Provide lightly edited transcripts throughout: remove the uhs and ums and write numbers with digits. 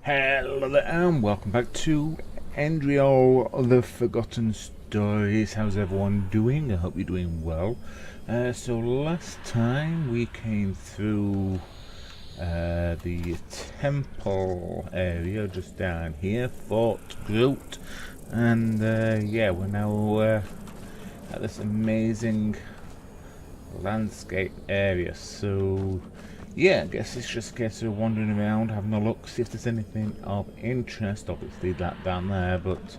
Hello there and welcome back to Enderal, the Forgotten Stories. How's everyone doing? I hope you're doing well. So last time we came through the temple area just down here, Fort Groot, and yeah, we're now at this amazing landscape area. So yeah, I guess it's just a case of wandering around, having a look, see if there's anything of interest. Obviously that down there, but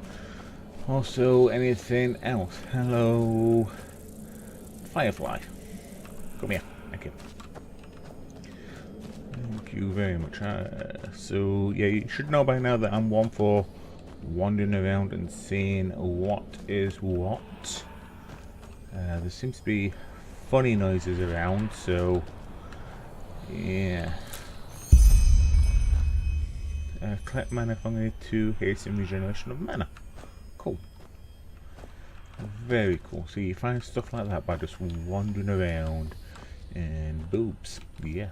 also anything else. Hello, Firefly. Come here. Thank you. Thank you very much. So yeah, you should know by now that I'm one for wandering around and seeing what is what. There seems to be funny noises around, so yeah. Collect mana from it to hasten regeneration of mana. Cool. Very cool. So you find stuff like that by just wandering around. And boobs. Yeah.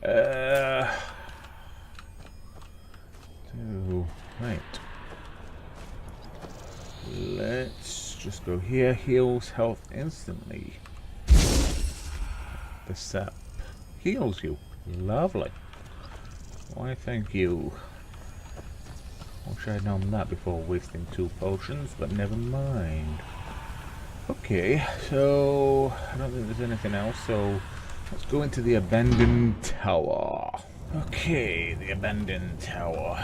So, right. Let's just go here. Heals health instantly. The sap heals you. Lovely. Why, thank you. Wish I'd known that before wasting 2 potions, but never mind. Okay, so I don't think there's anything else, so let's go into the abandoned tower. Okay, the abandoned tower.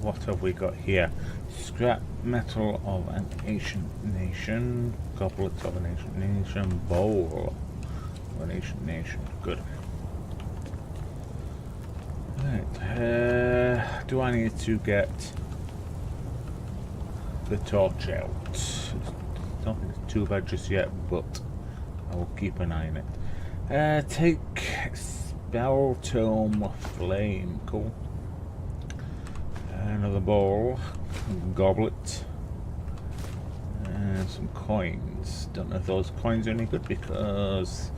What have we got here? Scrap metal of an ancient nation, goblets of an ancient nation, bowl of an ancient nation. Good. Right, do I need to get the torch out? I don't think it's too bad just yet, but I will keep an eye on it. Take Spell Tome Flame, cool. Another bowl, goblet, and some coins. Don't know if those coins are any good because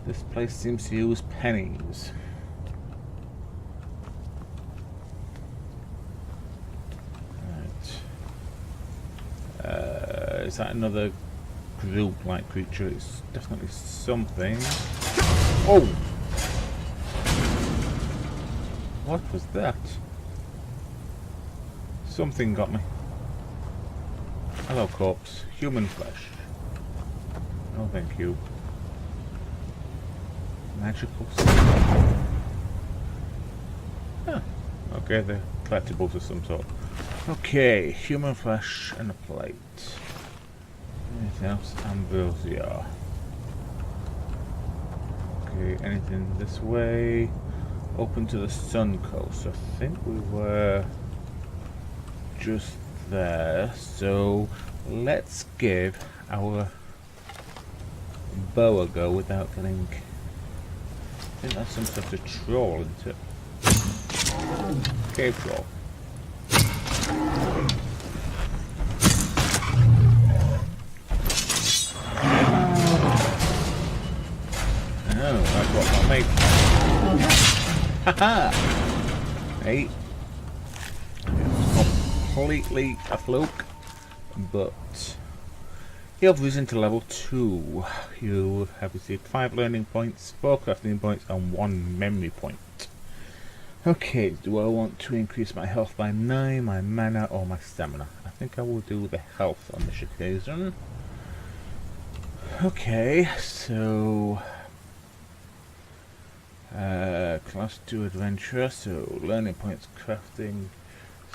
this place seems to use pennies. Is that another group-like creature? It's definitely something. Oh! What was that? Something got me. Hello, corpse. Human flesh. No, thank you. Magical stuff. Huh. Okay, they're collectibles of some sort. Okay, human flesh and a plate. Anything else? Ambrosia. Okay, anything this way? Open to the Sun Coast. I think we were just there. So let's give our bow a go without getting... I think that's some sort of troll, isn't it? Cave troll. Oh, that's what that makes. Haha! Hey. It's completely a fluke, but you've risen to level 2. You have received 5 learning points, 4 crafting points, and 1 memory point. Okay, do I want to increase my health by 9, my mana, or my stamina? I think I will do the health on this occasion. Okay, so... class 2 adventurer, so learning points, crafting.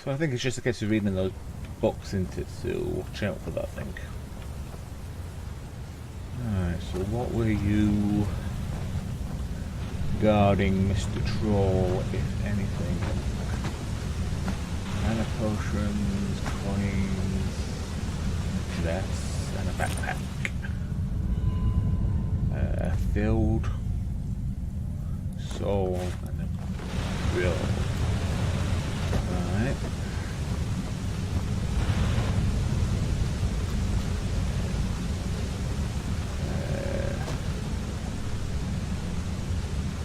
So I think it's just a case of reading those books into it, so watch out for that, I think. Alright, so what were you guarding, Mr. Troll, if anything? Mana potions, coins, dress, and a backpack. Filled soul and a grill. Alright.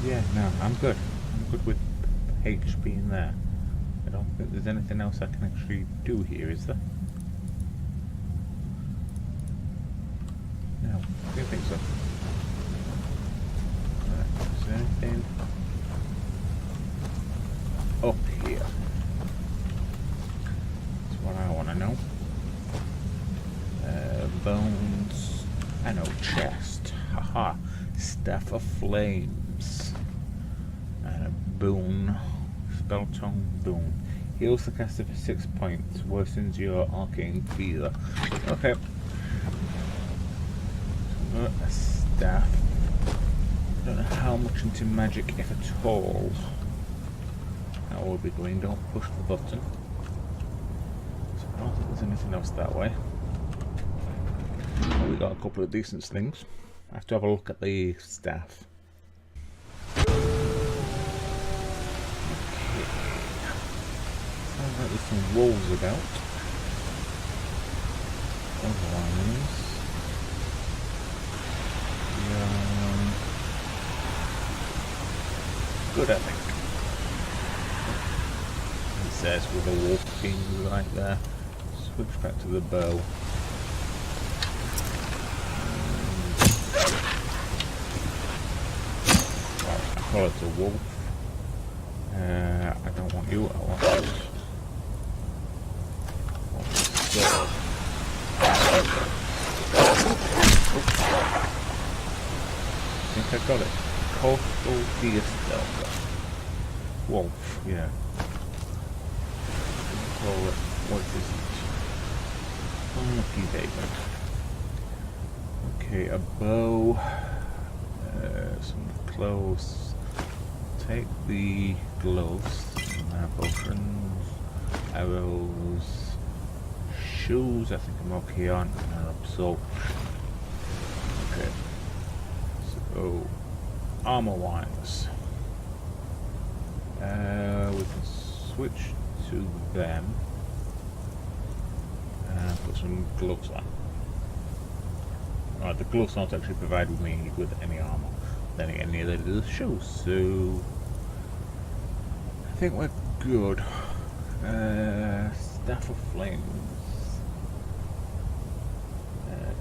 Yeah, no, I'm good. I'm good with H being there. I think there's anything else I can actually do here, is there? No, I don't think so. Right, is there anything up here? That's what I want to know. Bones. I know, chest. Haha. Staff of Flames. And a boon. Spell tongue boon. Heals the caster for 6 points. Worsens your arcane fever. Okay. A staff. I don't know how much into magic, if at all. That will be going. Don't push the button. So I don't think there's anything else that way. Well, we got a couple of decent things. I have to have a look at the staff. Okay. Sounds like there's some wolves about. Otherwise, good, I think. It says with a wolf king right there. Switch back to the bow. I call it a wolf. I don't want you, I want this. Sword. I think I got it. Coastal Deer Stalker. Wolf, yeah. Call it, what is it? Unlucky David. Okay, a bow. Some clothes. Take the gloves. Potions. Arrows. Shoes, I think I'm okay on. And absorption. Okay. So, armor wise. We can switch to them. And put some gloves on. Alright, the gloves don't actually provide me with any armor. Then again, neither do the shoes, so I think we're good. Staff of Flames.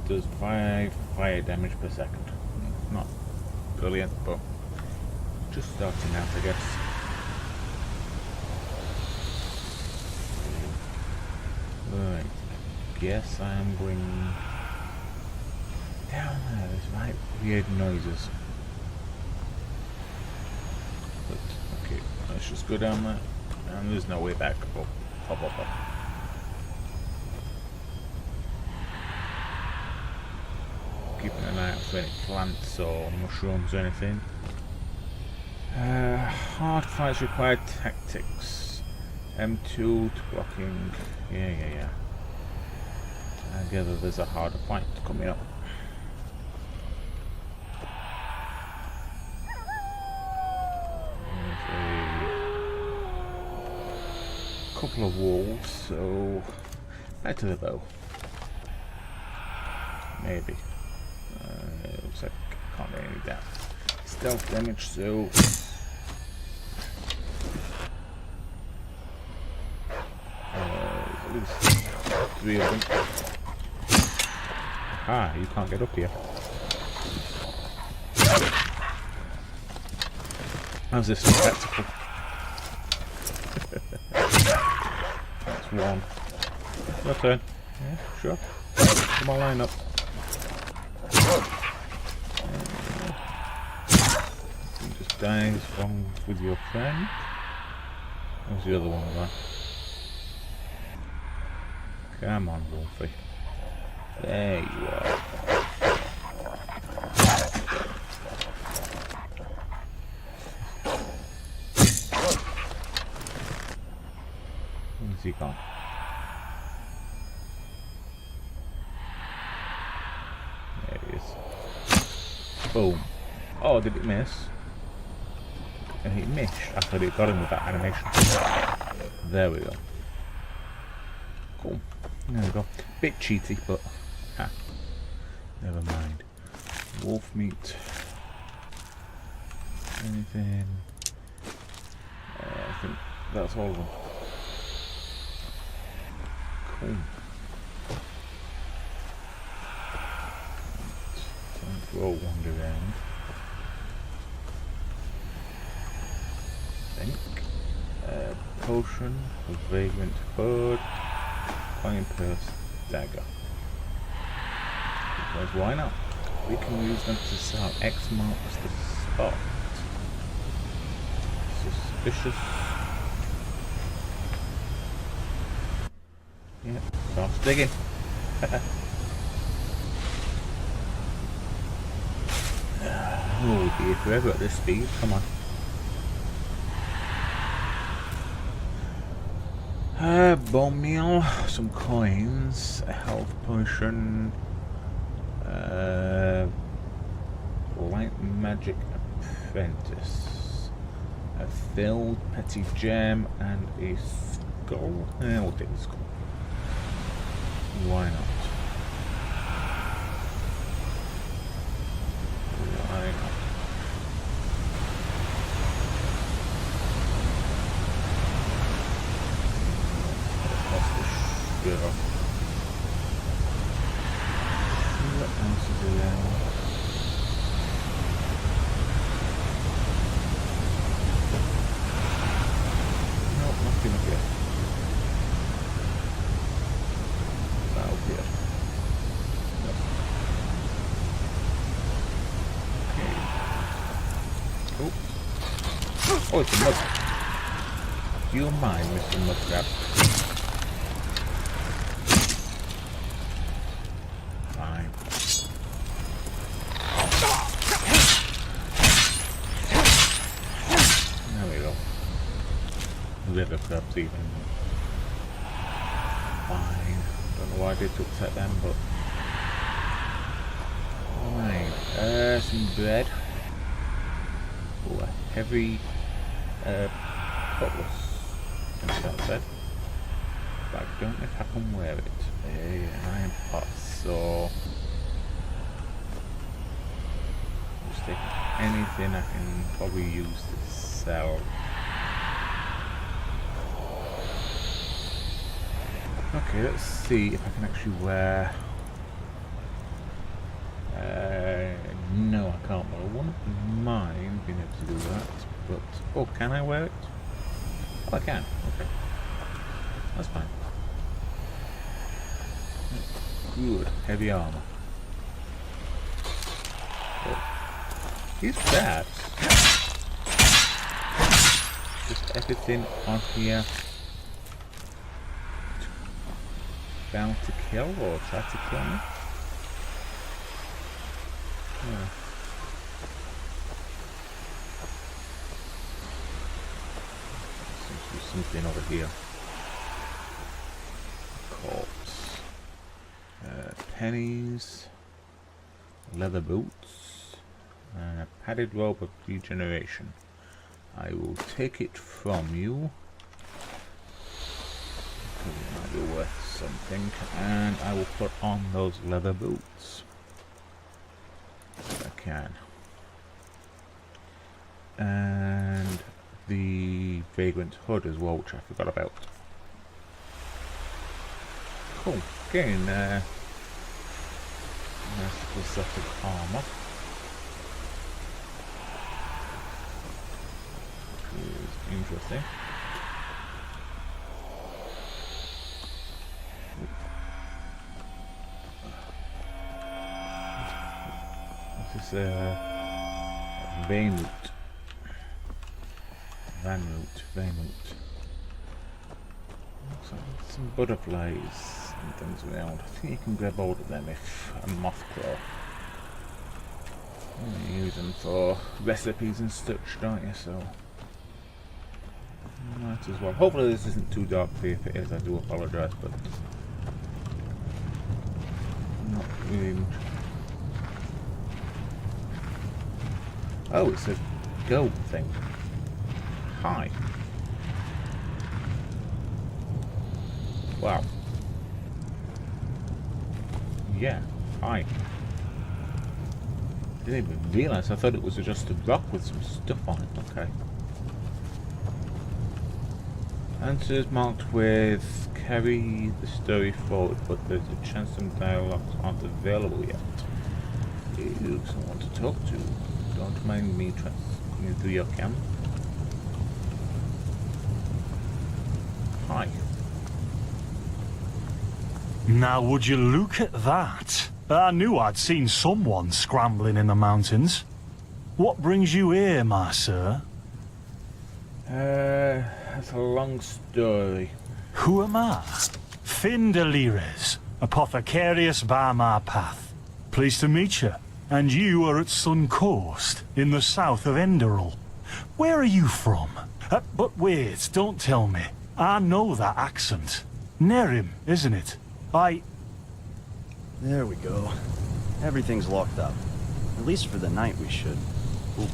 Does 5 fire damage per second. Not brilliant, but just starting out, I guess. Right, I guess I'm going down there. There's right weird noises. But okay, let's just go down there. And there's no way back. Oh, hop, hop, hop. Keeping an eye out for any plants or mushrooms or anything. Hard fights require tactics. M2 to blocking. Yeah. I gather there's a harder fight coming up. Couple of wolves, so back to the bow. Maybe. Looks like I can't get any down. Stealth damage, so at least 3 of them. Ah, you can't get up here. How's this for tactical? That's one. Your turn. Yeah, sure. Come on, line up. You just dies from with your friend. Where's the other one gone? Come on, Wolfie. There you are. Where's he gone? There he is. Boom. Oh, did it miss? And it missed. I thought it got him with that animation. There we go. Cool. There we go. Bit cheaty, but never mind. Wolf meat. Anything? I think that's all of them. Cool. Time to all wander around. I think. Potion, a vagrant hood, coin purse, dagger. Because why not? We can use them to sell. X marks the spot. Suspicious. Yep, starts digging. Oh, we'll be here forever at this speed. Come on. Bone meal, some coins, a health potion, light magic apprentice, a filled petty gem, and a skull. We'll take the skull. Why not? Why not? What else is around? Nope, nothing up here. That up here. Nope. Okay. Oh, it's a mud. Do you mind, Mr. Mudcrab? Liver crabs even. Fine. Don't know why I did to upset them, but right. Some bread. Oh, a heavy cutlass. I think that's it. But I don't know if I can wear it. An iron pot, so just take anything I can probably use to sell. Okay, let's see if I can actually wear... no, I can't, but I wouldn't mind being able to do that. But, oh, can I wear it? Oh, I can. Okay. That's fine. Good. Heavy armor. Oh. These stats. Just everything on here. Bound to kill or try to kill me? Yeah. Seems to be something over here. Corpse. Pennies. Leather boots. And a padded robe of regeneration. I will take it from you. It might be worth something, and I will put on those leather boots if I can, and the vagrant hood as well, which I forgot about. Cool. Again, nice little set of armor. Which is interesting. This is vein root. Vein root. Looks like some butterflies and things around. I think you can grab hold of them if a moth claw. You use them for recipes and such, don't you? So might as well. Hopefully this isn't too dark for you. If it is, I do apologise, but not really much. Oh, it's a gold thing. Hi. Wow. Yeah, hi. Didn't even realise. I thought it was just a rock with some stuff on it. Okay. Answers marked with carry the story forward, but there's a chance some dialogues aren't available yet. You someone to talk to. Don't mind me coming through your camp. Hi. Now would you look at that? I knew I'd seen someone scrambling in the mountains. What brings you here, my sir? That's a long story. Who am I? Finn Delires, apothecarius by my path. Pleased to meet you. And you are at Sun Coast, in the south of Enderal. Where are you from? But wait, don't tell me. I know that accent. Nerim, isn't it? There we go. Everything's locked up. At least for the night we should.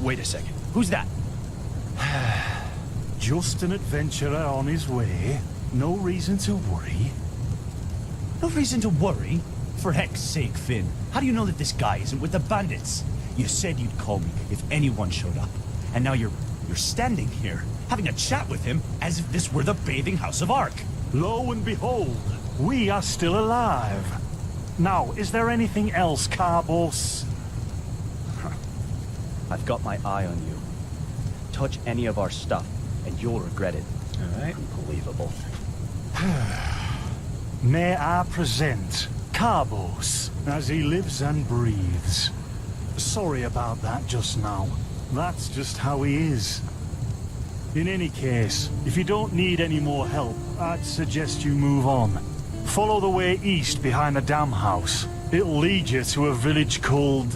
Wait a second. Who's that? Just an adventurer on his way. No reason to worry. No reason to worry. For heck's sake, Finn. How do you know that this guy isn't with the bandits? You said you'd call me if anyone showed up. And now you're standing here, having a chat with him as if this were the bathing house of Ark. Lo and behold, we are still alive. Now, is there anything else, Carbos? I've got my eye on you. Touch any of our stuff, and you'll regret it. Alright. Unbelievable. May I present Carbos, as he lives and breathes. Sorry about that just now. That's just how he is. In any case, if you don't need any more help, I'd suggest you move on. Follow the way east behind the dam house. It'll lead you to a village called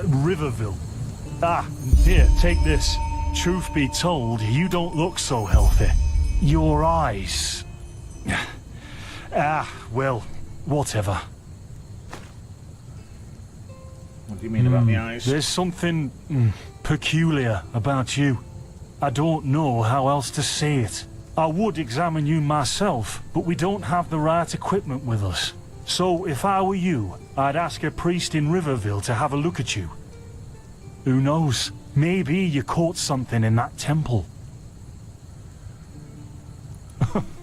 Riverville. Ah, here, take this. Truth be told, you don't look so healthy. Your eyes... well, whatever. What do you mean about the eyes? There's something peculiar about you. I don't know how else to say it. I would examine you myself, but we don't have the right equipment with us. So if I were you, I'd ask a priest in Riverville to have a look at you. Who knows? Maybe you caught something in that temple.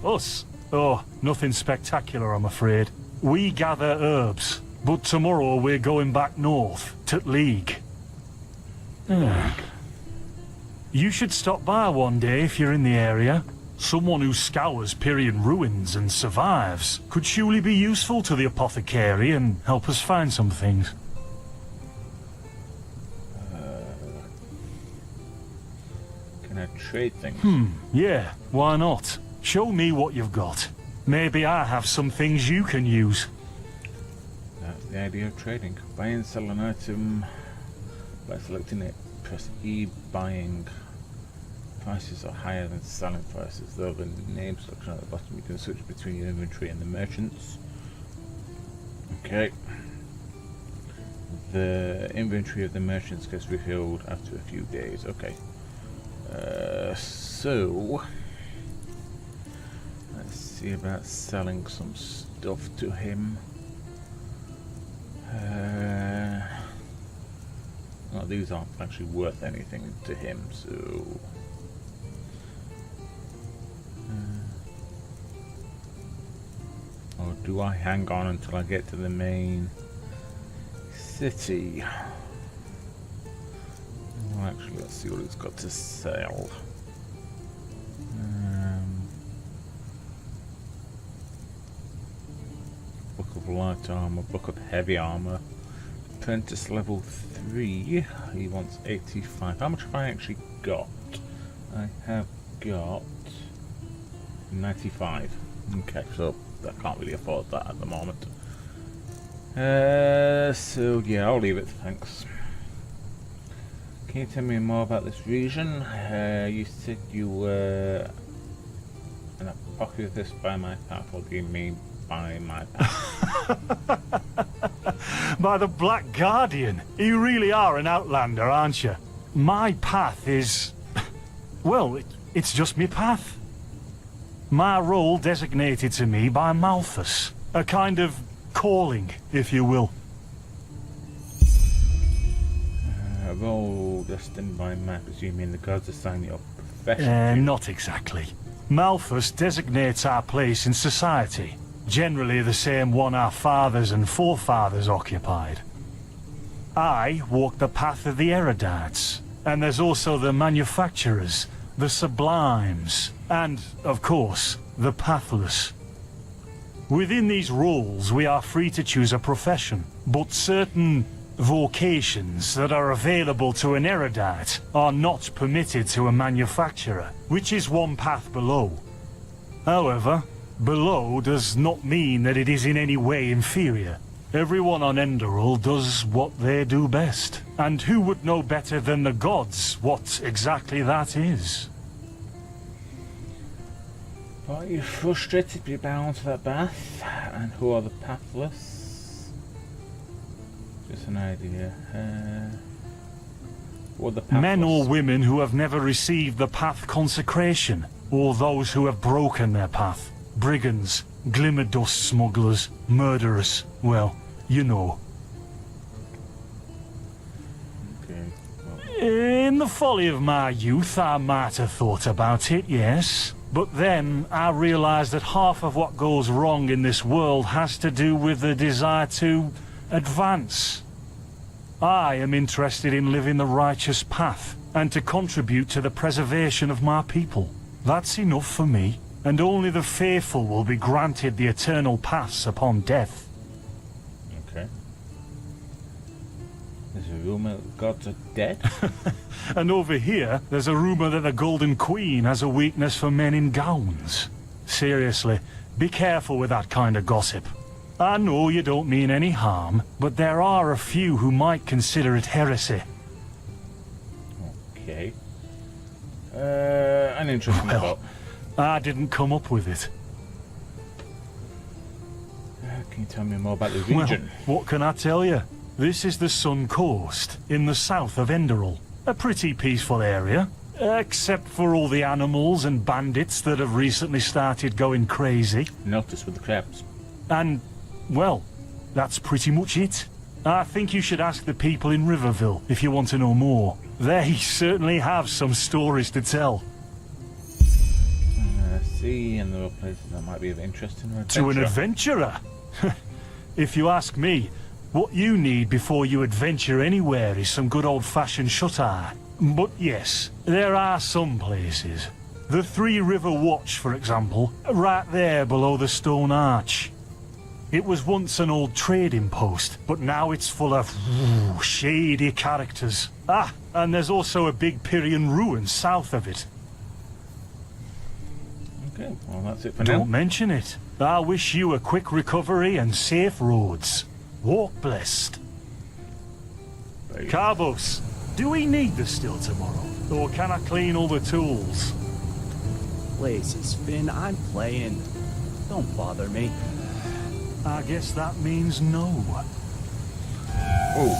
Us? Oh, nothing spectacular, I'm afraid. We gather herbs, but tomorrow we're going back north, to League. You should stop by one day if you're in the area. Someone who scours Pyrian ruins and survives could surely be useful to the apothecary and help us find some things. Can I trade things? Yeah, why not? Show me what you've got. Maybe I have some things you can use. That's the idea of trading. Buy and sell an item by selecting it. Press E. Buying. Prices are higher than selling prices. Though the name selection at the bottom, you can switch between your inventory and the merchants. Okay. The inventory of the merchants gets refilled after a few days. Okay. So let's see about selling some stuff to him. Well, these aren't actually worth anything to him, so or do I hang on until I get to the main city? Well, actually, let's see what it's got to sell. Book of light armor, book of heavy armor. Apprentice level 3. He wants 85. How much have I actually got? I have got 95. Okay, so I can't really afford that at the moment. So yeah, I'll leave it, thanks. Can you tell me more about this region? You said you were an apothecist by my path. What do you mean by my path? By the Black Guardian. You really are an outlander, aren't you? My path is... well, it's just me path. My role designated to me by Malthus. A kind of calling, if you will. A role destined by map, assuming the gods assign your profession. Not exactly. Malthus designates our place in society, generally the same one our fathers and forefathers occupied. I walk the path of the erudites, and there's also the manufacturers, the sublimes, and, of course, the pathless. Within these roles, we are free to choose a profession, but certain vocations that are available to an erudite are not permitted to a manufacturer, which is one path below. However, below does not mean that it is in any way inferior. Everyone on Enderal does what they do best, and who would know better than the gods what exactly that is? Are you frustrated to be bound to that path? And who are the pathless? Just an idea. What are the pathless? Men or women who have never received the path consecration, or those who have broken their path. Brigands, glimmer dust smugglers, murderers. Well, you know. Okay. Well, In the folly of my youth, I might have thought about it, yes. But then I realized that half of what goes wrong in this world has to do with the desire to advance. I am interested in living the righteous path and to contribute to the preservation of my people. That's enough for me, and only the faithful will be granted the eternal paths upon death. okay. There's a rumour that gods are dead? And over here, there's a rumor that the Golden Queen has a weakness for men in gowns. Seriously, be careful with that kind of gossip. I know you don't mean any harm, but there are a few who might consider it heresy. Okay. An interesting thought. I didn't come up with it. Can you tell me more about the Well, region? what can I tell you? This is the Sun Coast, in the south of Enderal. A pretty peaceful area, except for all the animals and bandits that have recently started going crazy. Notice with the crabs. And, well, that's pretty much it. I think you should ask the people in Riverville if you want to know more. They certainly have some stories to tell. See, and there are places that might be of interest in an adventure. To an adventurer? If you ask me, what you need before you adventure anywhere is some good old-fashioned shut-eye. But yes, there are some places. The Three River Watch, for example, right there below the stone arch. It was once an old trading post, but now it's full of shady characters. Ah, and there's also a big Pyrian ruin south of it. Okay, well that's it for Don't now. mention it. I wish you a quick recovery and safe roads. Walk blessed. Bye. Carbos, do we need the still tomorrow? Or can I clean all the tools? Places, Finn, I'm playing. Don't bother me. I guess that means no. Oh.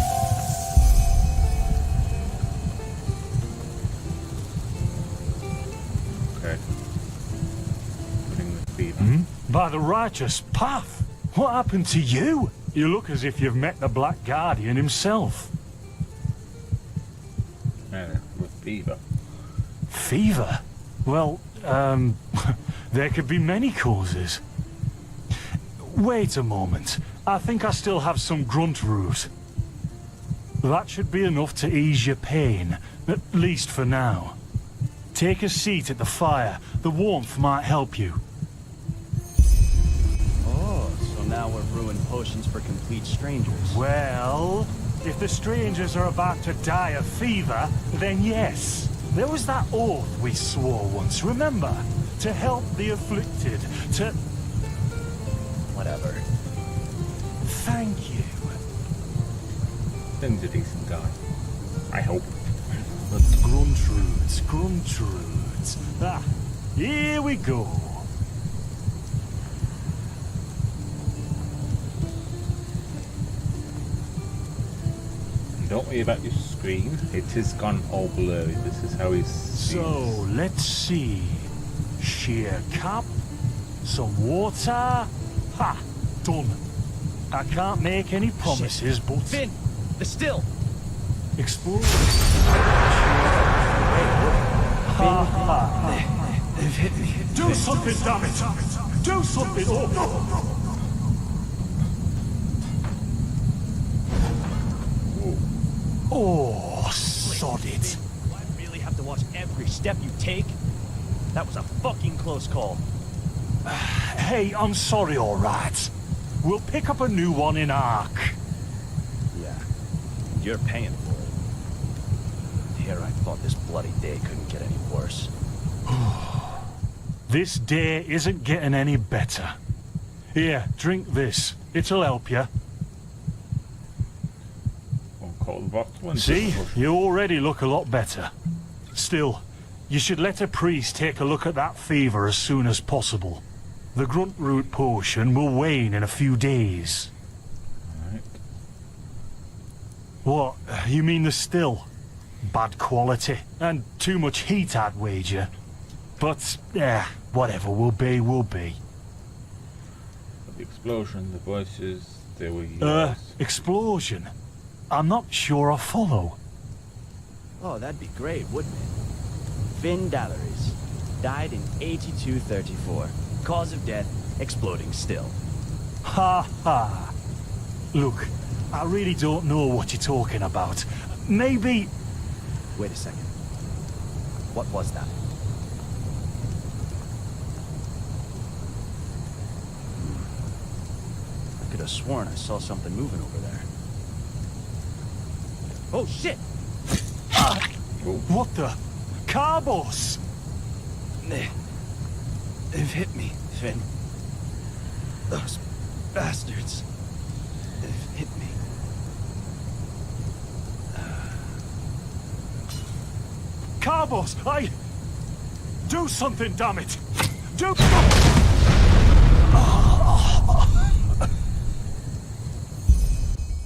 Okay. Putting the fever. By the righteous path? What happened to you? You look as if you've met the Black Guardian himself. With fever. Fever? Well, there could be many causes. Wait a moment. I think I still have some grunt root. That should be enough to ease your pain, at least for now. Take a seat at the fire. The warmth might help you. Oh, so now we're brewing potions for complete strangers. Well, if the strangers are about to die of fever, then yes. There was that oath we swore once, remember? To help the afflicted, to... Whatever. Thank you. Finn's a decent guy. I hope. But Gruntrudes. Ah, here we go. Don't worry about your screen. It has gone all blurry. This is how he's. So, let's see. Sheer cap, some water. Ha! Done. I can't make any promises, but... Finn! The still! Explore. Finn, They've hit me. Do something, damn it! Do something! Oh, sod it. Do I really have to watch every step you take? That was a fucking close call. Hey, I'm sorry, all right. We'll pick up a new one in Ark. Yeah, you're paying for it. Here I thought this bloody day couldn't get any worse. This day isn't getting any better. Here, drink this. It'll help you. I'll call the bottle and See? You already look a lot better. Still, you should let a priest take a look at that fever as soon as possible. The grunt root potion will wane in a few days. Right. What? You mean the still? Bad quality. And too much heat, I'd wager. But, whatever will be, will be. The explosion, the voices, they were yours. Explosion? I'm not sure I follow. Oh, that'd be great, wouldn't it? Finn Dalleries. Died in 8234. Cause of death, exploding still. Ha ha. Look, I really don't know what you're talking about. Maybe... Wait a second. What was that? I could have sworn I saw something moving over there. Oh shit! What the? Carbos! They've hit me, Finn. Those bastards. They've hit me. Carbos, do something, damn it! Do...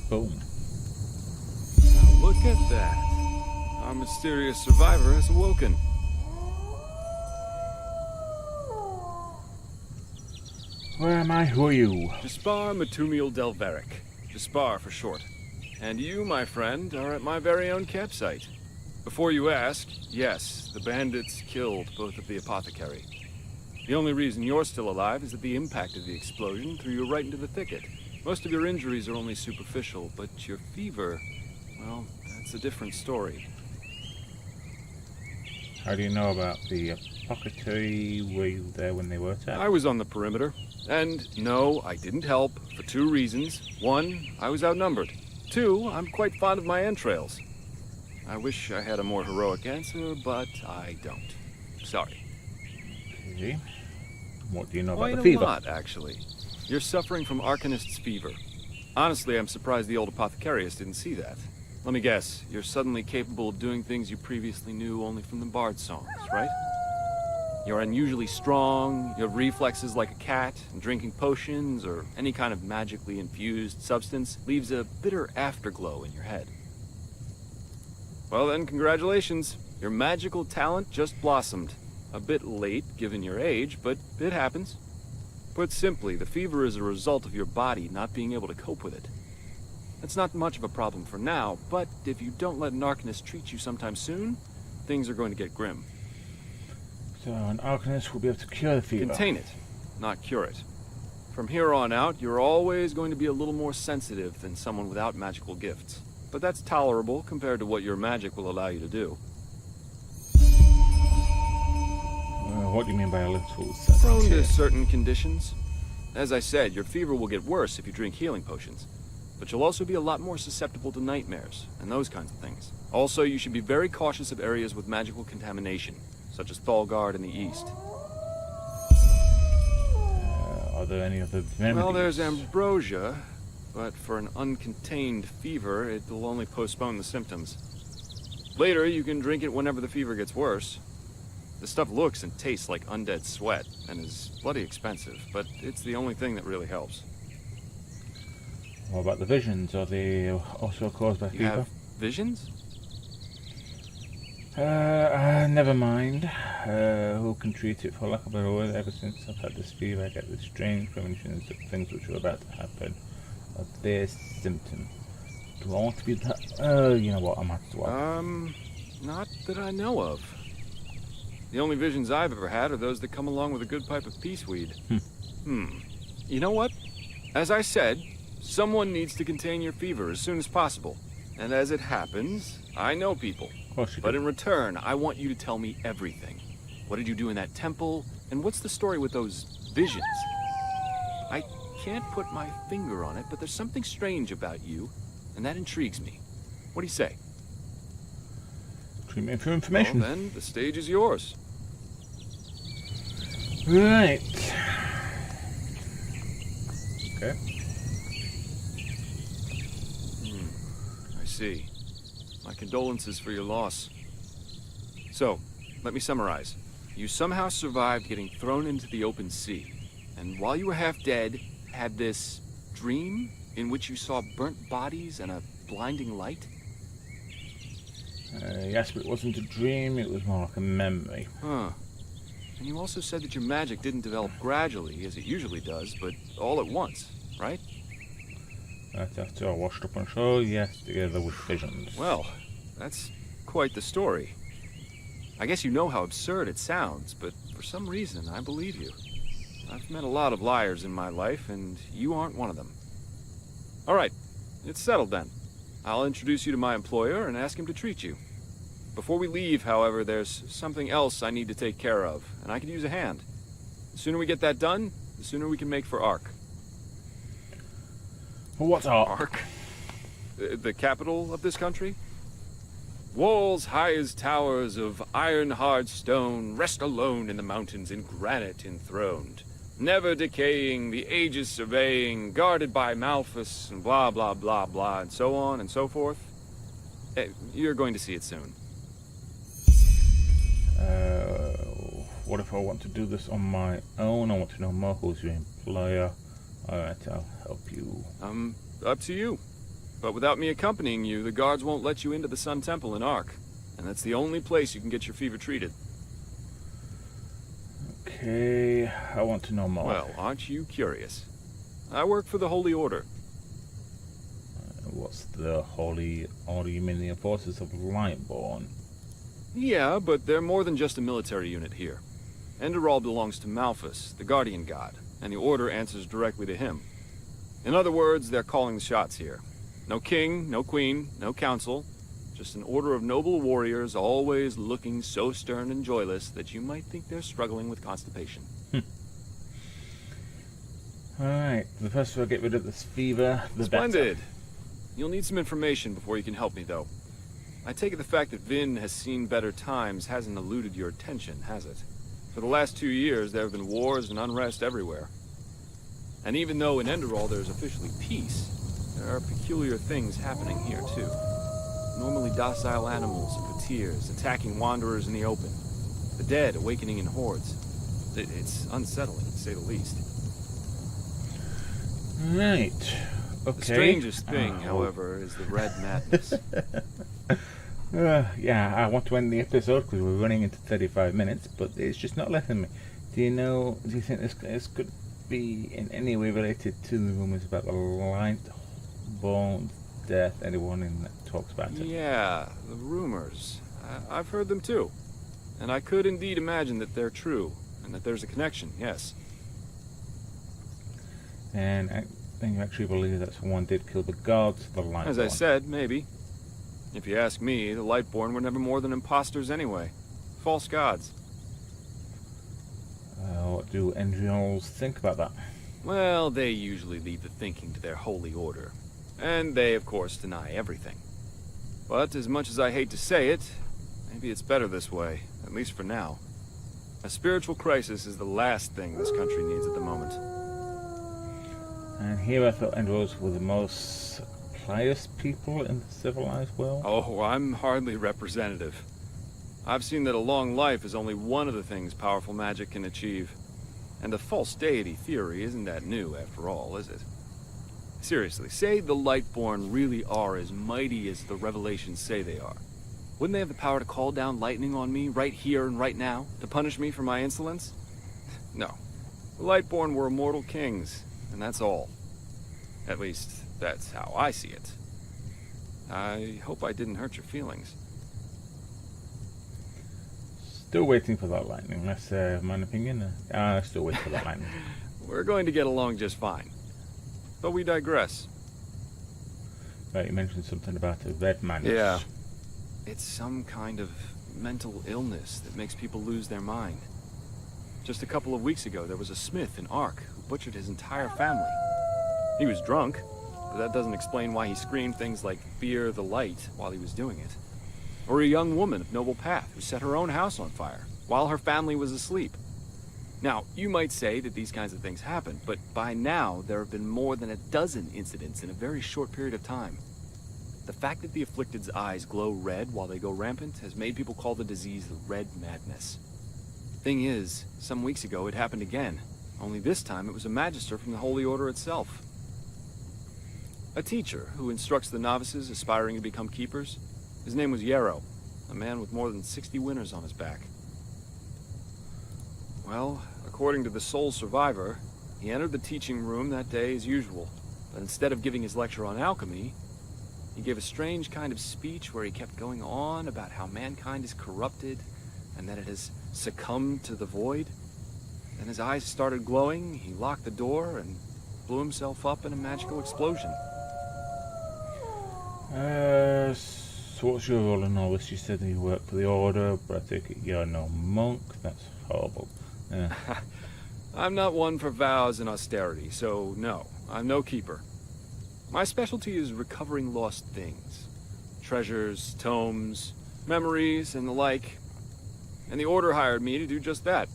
Boom. Now look at that. Our mysterious survivor has awoken. Where am I? Who are you? Jaspar Matumiel Delveric. Jaspar for short. And you, my friend, are at my very own campsite. Before you ask, yes, the bandits killed both of the apothecary. The only reason you're still alive is that the impact of the explosion threw you right into the thicket. Most of your injuries are only superficial, but your fever, well, that's a different story. How do you know about the apothecary? Were you there when they were attacked? I was on the perimeter. And no, I didn't help, for two reasons. One, I was outnumbered. Two, I'm quite fond of my entrails. I wish I had a more heroic answer, but I don't. Sorry. Okay. What do you know about Quite the a fever? lot, actually. You're suffering from Arcanist's fever. Honestly, I'm surprised the old apothecarius didn't see that. Let me guess, you're suddenly capable of doing things you previously knew only from the bard songs, right? You're unusually strong, you have reflexes like a cat, and drinking potions or any kind of magically infused substance leaves a bitter afterglow in your head. Well then, congratulations. Your magical talent just blossomed. A bit late, given your age, but it happens. Put simply, the fever is a result of your body not being able to cope with it. It's not much of a problem for now, but if you don't let an Arcanist treat you sometime soon, things are going to get grim. So an Arcanist will be able to cure the fever. Contain it, not cure it. From here on out, you're always going to be a little more sensitive than someone without magical gifts. But that's tolerable compared to what your magic will allow you to do. What do you mean by a little Prone sensitive? to certain conditions. As I said, your fever will get worse if you drink healing potions. But you'll also be a lot more susceptible to nightmares and those kinds of things. Also, you should be very cautious of areas with magical contamination, such as Thalgard in the east. Are there any other remedies? Well, there's ambrosia, but for an uncontained fever, it will only postpone the symptoms. Later, you can drink it whenever the fever gets worse. The stuff looks and tastes like undead sweat, and is bloody expensive, but it's the only thing that really helps. What about the visions? Are they also caused by You fever? have visions? Never mind. Who can treat it, for lack of a better word? Ever since I've had this fever, I get this strange premonitions of things which are about to happen. Of their symptom. Do I want to be that? You know what? I might as well. Not that I know of. The only visions I've ever had are those that come along with a good pipe of peaceweed. You know what? As I said, someone needs to contain your fever as soon as possible. And as it happens, I know people. Of course you But do. in return, I want you to tell me everything. What did you do in that temple? And what's the story with those visions? I can't put my finger on it, but there's something strange about you, and that intrigues me. What do you say? Treat me for information. Well, then, the stage is yours. Right. Okay. I see. My condolences for your loss. So, let me summarize. You somehow survived getting thrown into the open sea, and while you were half dead, had this dream in which you saw burnt bodies and a blinding light? Yes, but it wasn't a dream, it was more like a memory. Huh. And you also said that your magic didn't develop gradually, as it usually does, but all at once, right? Right after I washed up on shore, yes, together with visions. Well, that's quite the story. I guess you know how absurd it sounds, but for some reason, I believe you. I've met a lot of liars in my life, and you aren't one of them. All right, it's settled then. I'll introduce you to my employer and ask him to treat you. Before we leave, however, there's something else I need to take care of, and I could use a hand. The sooner we get that done, the sooner we can make for Ark. What are? Ark? The capital of this country? Walls high as towers of iron-hard stone rest alone in the mountains in granite enthroned, never decaying, the ages surveying, guarded by Malphus, and blah, blah, blah, blah, and so on and so forth. You're going to see it soon. What if I want to do this on my own? I want to know more. Who's your employer? Alright, I'll help you. Up to you. But without me accompanying you, the guards won't let you into the Sun Temple in Ark. And that's the only place you can get your fever treated. Okay, I want to know more. Well, aren't you curious? I work for the Holy Order. What's the Holy Order? You mean the Forces of Lightborn? Yeah, but they're more than just a military unit here. Enderal belongs to Malphus, the Guardian God, and the Order answers directly to him. In other words, they're calling the shots here. No king, no queen, no council. Just an order of noble warriors, always looking so stern and joyless that you might think they're struggling with constipation. Alright, the faster I get rid of this fever, the Splendid. better. You'll need some information before you can help me, though. I take it the fact that Vin has seen better times hasn't eluded your attention, has it? For the last 2 years, there have been wars and unrest everywhere. And even though in Enderal there's officially peace, there are peculiar things happening here, too. Normally docile animals and patirs attacking wanderers in the open. The dead awakening in hordes. It's unsettling, to say the least. Right. Okay. The strangest thing, however, is the red madness. Yeah, I want to end the episode because we're running into 35 minutes, but it's just not letting me. Do you think this could be in any way related to the rumours about the Lightborn death? Anyone in that talks about it? Yeah, the rumors. I've heard them too. And I could indeed imagine that they're true, and that there's a connection, yes. And I think you actually believe that someone did kill the gods, the Lightborn. As I said, maybe. If you ask me, the Lightborn were never more than imposters anyway. False gods. What do Enderals think about that? Well, they usually leave the thinking to their holy order. And they, of course, deny everything. But as much as I hate to say it, maybe it's better this way, at least for now. A spiritual crisis is the last thing this country needs at the moment. And here I thought Enderals were the most pious people in the civilized world. Oh, I'm hardly representative. I've seen that a long life is only one of the things powerful magic can achieve. And the false deity theory isn't that new, after all, is it? Seriously, say the Lightborn really are as mighty as the revelations say they are. Wouldn't they have the power to call down lightning on me right here and right now, to punish me for my insolence? No. The Lightborn were immortal kings, and that's all. At least, that's how I see it. I hope I didn't hurt your feelings. Still waiting for that lightning. That's my opinion. Still waiting for that lightning. We're going to get along just fine. But we digress. Right, you mentioned something about a red madness. Yeah. It's some kind of mental illness that makes people lose their mind. Just a couple of weeks ago, there was a smith in Ark who butchered his entire family. He was drunk, but that doesn't explain why he screamed things like "Fear the light" while he was doing it. Or a young woman of noble path who set her own house on fire while her family was asleep. Now, you might say that these kinds of things happen, but by now there have been more than a dozen incidents in a very short period of time. The fact that the afflicted's eyes glow red while they go rampant has made people call the disease the Red Madness. Thing is, some weeks ago it happened again, only this time it was a magister from the Holy Order itself. A teacher who instructs the novices aspiring to become keepers. His name was Yarrow, a man with more than 60 winners on his back. Well, according to the sole survivor, he entered the teaching room that day as usual, but instead of giving his lecture on alchemy, he gave a strange kind of speech where he kept going on about how mankind is corrupted and that it has succumbed to the void. Then his eyes started glowing, he locked the door and blew himself up in a magical explosion. So what's your role in all this? You said that you work for the Order, but I take it you're no monk. That's horrible. I'm not one for vows and austerity, so no, I'm no keeper. My specialty is recovering lost things. Treasures, tomes, memories, and the like. And the Order hired me to do just that.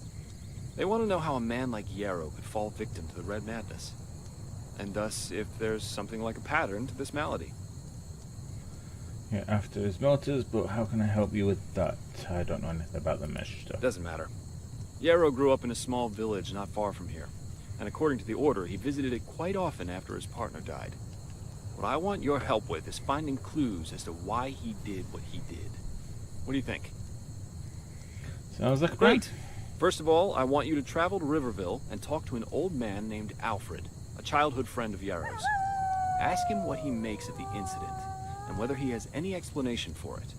They want to know how a man like Yarrow could fall victim to the Red Madness. And thus, if there's something like a pattern to this malady. Yeah, after his motives, but how can I help you with that? I don't know anything about the mesh stuff. Doesn't matter. Yarrow grew up in a small village not far from here. And according to the Order, he visited it quite often after his partner died. What I want your help with is finding clues as to why he did what he did. What do you think? Sounds like a Great. plan. First of all, I want you to travel to Riverville and talk to an old man named Alfred, a childhood friend of Yarrow's. Ask him what he makes of the incident, and whether he has any explanation for it.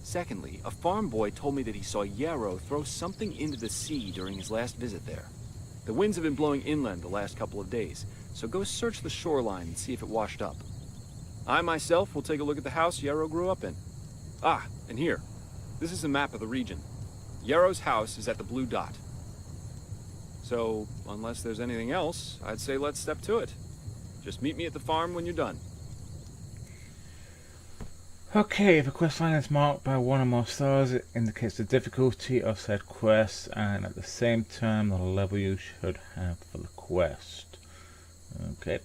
Secondly, a farm boy told me that he saw Yarrow throw something into the sea during his last visit there. The winds have been blowing inland the last couple of days, so go search the shoreline and see if it washed up. I myself will take a look at the house Yarrow grew up in. Ah, and here. This is a map of the region. Yarrow's house is at the blue dot. So, unless there's anything else, I'd say let's step to it. Just meet me at the farm when you're done. Okay, if a quest line is marked by one or more stars, it indicates the difficulty of said quest, and at the same time the level you should have for the quest. Okay.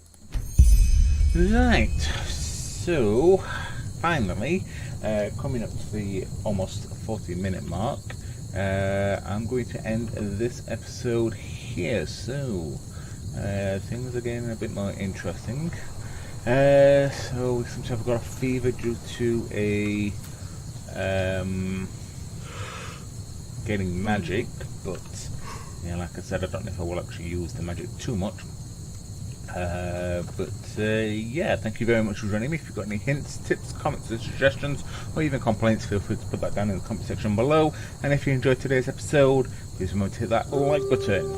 Right, so finally, coming up to the almost 40-minute mark, I'm going to end this episode here. So things are getting a bit more interesting. So we seem to have got a fever due to a getting magic, but yeah, like I said, I don't know if I will actually use the magic too much. Yeah, thank you very much for joining me. If you've got any hints, tips, comments, or suggestions, or even complaints, feel free to put that down in the comment section below. And if you enjoyed today's episode, please remember to hit that like button.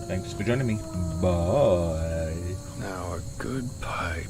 Thanks for joining me. Bye. Now a good pipe.